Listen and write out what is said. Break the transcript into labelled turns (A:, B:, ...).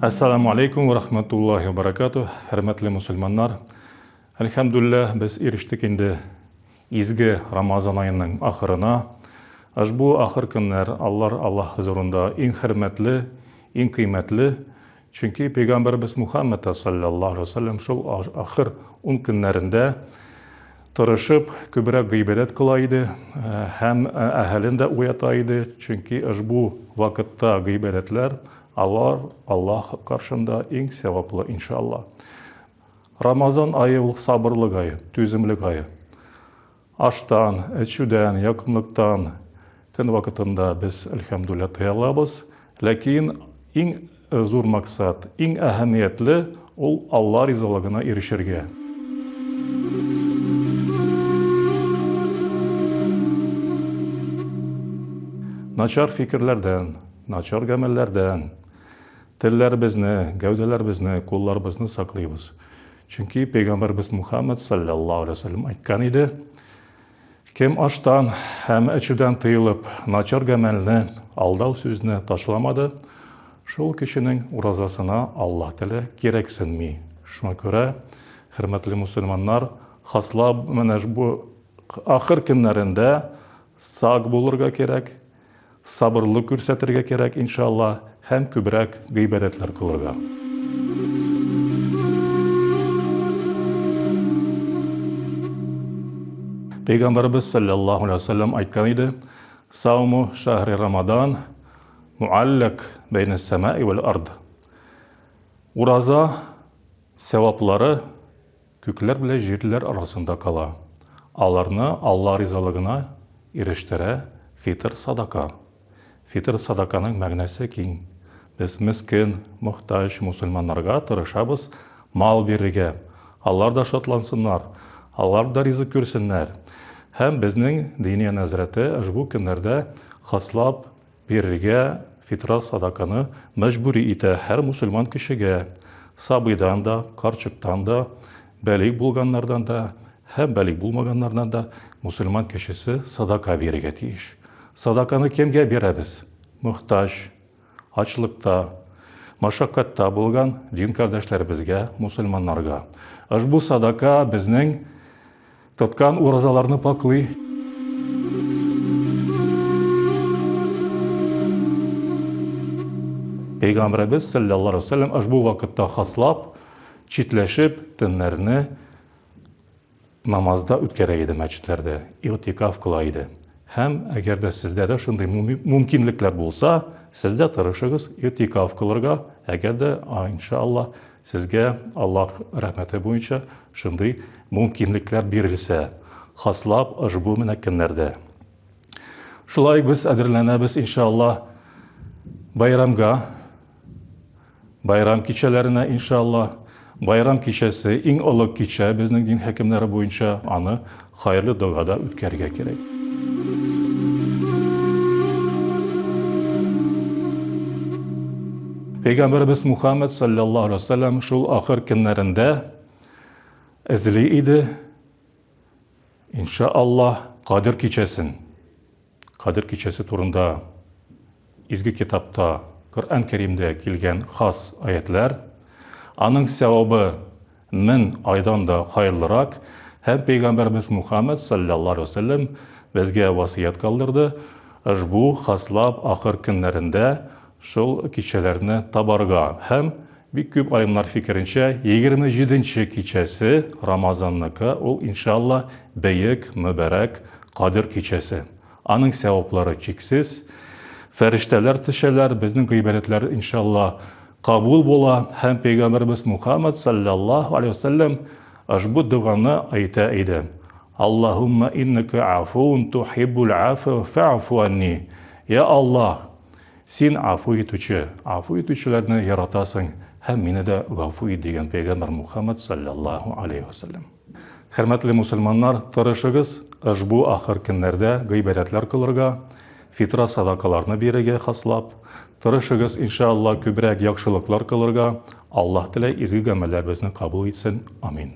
A: Assalamu alaikum wa rahmatullahi wa barakatuh. Hürmetli Müslümanlar. Elhamdülillah biz eriştik indi izgi Ramazan ayının ahırına. Bu ahır günler Allah huzurunda en hürmetli, en kıymetli. Çünkü Peygamberimiz Muhammed sallallahu aleyhi ve sellem şu ahır günlerinde tırışıp kübra gıybedet kılaydı. Hem ahalinde uyataydı. Çünkü bu vakitte gıybedetler Allah karşında en sevaplı inşallah. Ramazan ayı sabırlık ayı, tüzümlük ayı. Açtan, içüden, yakınlıktan tüm vakitinde biz elhamdülillah tıyalabız. Lakin en zor maksat, en ehemmiyetli ol Allah rizalığına erişirge. Naçar fikirlerden, naçar gamellerden, tillerimizni, gövdelerimizni, kollarimizni saklayız. Çünkü Peygamberimiz Muhammed sallallahu aleyhi ve sellem aytkan idi. Kim açtan hem içüden tıyılıp naçar gamelni, aldav sözünü taşlamadı, şol kişinin urazasına Allah tili gereksinmi. Şuna göre, hürmetli Müslümanlar, haslab bu ahir günlerinde sağ bulurga gerek, sabırlık görsetirge gerek inşallah, hem kübrek gıybedetler kılırga. Peygamberimiz sallallahu aleyhi ve sellem aytkan idi, Savmu şahri Ramazan muallak beyne semai vel ard. Uraza sevapları kökler bile jirler arasında kala. Alarını Allah rizalığına eriştire fitr sadaka. Fitr sadakanın мәгънәсе киң. Biz miskin, muhtaç Müslümanlarga tırışabız mal berige. Allah da şatlansınlar. Allah da rizq görsünler. Hem bizning dini nazarati bu günlerde haslab berige fitra sadakаны mecburi ite her Müslüman kişiге. Sabıydan da, karçıktan da, balik bulganlardan da, hem balik bulmaganlardan da Müslüman kişisi sadaka berige tiyiş. Sadakаны kimge beremiz? Muhtaç, açlıkta, maşakkatта bulgan din kardeşlerimizge, Müslümanlarga. Bu sadaka bizning tutkan urazalarını paklay. Peygamberimiz sallallahu aleyhi ve sellem bu vakitte haslap, çitleşip dinlerini namazda ütkərəydi məscidlərdə, itikaf kılaydı. Hem eğer de sizde de şunday mümkünlükler bulsa, siz de tırışığız itikaf kılırga. Eğer de inşallah sizge Allah rahmeti boyunca şunday mümkünlükler verilse, haslap bu münekkinlerde. Şulay biz edirlenemiz inşallah bayramga, bayram kiçelerine inşallah. Bayram kiçesi, en ılık kiçe, bizning din hekimleri boyunca anı hayırlı doğada ütkərge gerek. Peygamberimiz Muhammed sallallahu aleyhi ve sellem şu ahir günlerinde ezli idi. İnşallah Kadir Kiçesin, Kadir Kiçesi turunda izgi kitapta, Kur'an-ı Kerim'de kelgen has ayetler, anın sevabı min aydan da hayırlırak, hem Peygamberimiz Muhammed sallallahu aleyhi ve sellem bizge vasiyet kaldırdı. Bu haslab ahir günlerinde şol kişilerini tabarga. Hem bir küp alimler fikrince 27. kiçesi Ramazanlıkı o inşallah beyik, mübarek Kadir kiçesi. Anın sevapları çeksiz. Ferişteler tişeler, bizning gıybetler inşallah kabul bola. Hem Peygamberimiz Muhammed sallallahu aleyhi ve sellem bu duanı ayta idi. Allahumma inneke afun tuhibbul afwa fa'fu anni. Ya Allah, sen afu etüçülerini yaratasın. Hem meni de gafu et degan Peygamber Muhammed sallallahu aleyhi ve sellem. Hürmetli Müslümanlar, tırışığız bu ahir günlerde gıybetler kılırga, fitra sadakalarını berige haslap, tırışığız inşallah kübrek yakşılıklar kılırga, Allah tile izgi gameller bizni kabul etsin. Amin.